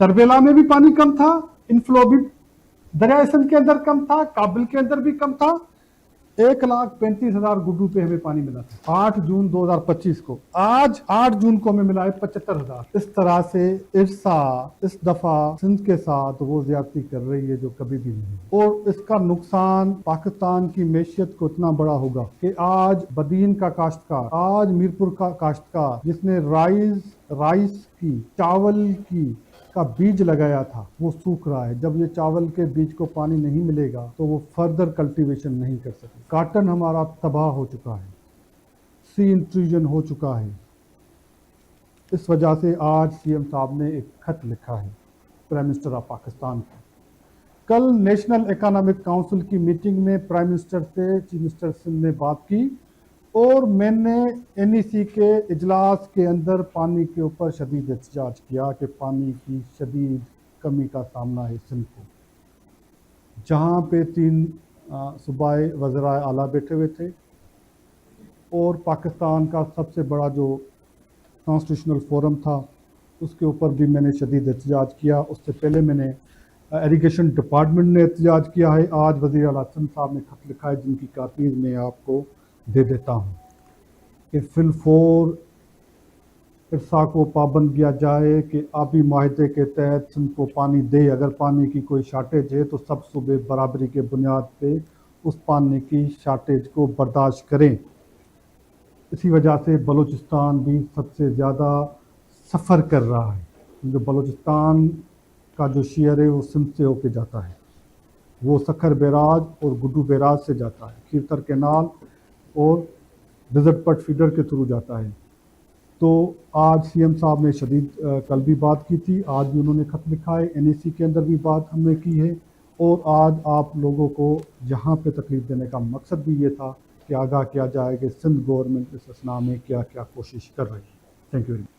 तरबेला में भी पानी कम था, इनफ्लो भी दरिया सिंध के अंदर कम था, काबिल के अंदर भी कम था। 1,35,000 गुड्डू पे हमें पानी मिला था 8 जून 2025 को। आज 8 जून को हमें मिला है 75,000। इस तरह से इस दफा सिंध के साथ वो ज्यादती कर रही है जो कभी भी नहीं, और इसका नुकसान पाकिस्तान की मैशियत को इतना बड़ा होगा कि आज बदीन का काश्तकार, आज मीरपुर का काश्तकार जिसने राइस की, चावल की का बीज लगाया था, वो सूख रहा है। जब ये चावल के बीज को पानी नहीं मिलेगा तो वो फर्दर कल्टीवेशन नहीं कर सके। काटन हमारा तबाह हो चुका है, सी इंट्रूजन हो चुका है। इस वजह से आज सीएम साहब ने एक खत लिखा है प्राइम मिनिस्टर ऑफ पाकिस्तान को। कल नेशनल इकोनॉमिक काउंसिल की मीटिंग में प्राइम मिनिस्टर से चीफ मिनिस्टर सिंध ने बात की, और मैंने एनईसी के इजलास के अंदर पानी के ऊपर शदीद एहतजाज किया कि पानी की शदीद कमी का सामना है सिंध को। जहाँ पे 3 सूबाई वज़राए आला बैठे हुए थे, और पाकिस्तान का सबसे बड़ा जो कॉन्स्टिट्यूशनल फोरम था उसके ऊपर भी मैंने शदीद एहतजाज किया। उससे पहले मैंने इरिगेशन डिपार्टमेंट ने एहतजाज किया है। आज वज़ीर आला सिंध साहब ने खत लिखा है जिनकी कापीज़ मैं आपको दे देता हूँ कि फिलफोर इरसा को पाबंद किया जाए कि आबी माहिदे के तहत सिंध को पानी दे। अगर पानी की कोई शार्टेज है तो सब सूबे बराबरी के बुनियाद पे उस पानी की शार्टेज को बर्दाश्त करें। इसी वजह से बलूचिस्तान भी सबसे ज़्यादा सफ़र कर रहा है, क्योंकि बलूचिस्तान का जो शेयर है वो सिंध से होके जाता है। वो सखर बैराज और गुड्डू बैराज से जाता है, खीरतर कैनाल और डिजर्ट पट फीडर के थ्रू जाता है। तो आज सीएम साहब ने शदीद कल भी बात की थी, आज भी उन्होंने खत लिखा है, एनईसी के अंदर भी बात हमने की है, और आज आप लोगों को यहाँ पे तकलीफ देने का मकसद भी ये था कि आगाह किया जाए कि सिंध गवर्नमेंट इस असना में क्या क्या कोशिश कर रही है। Thank you very much.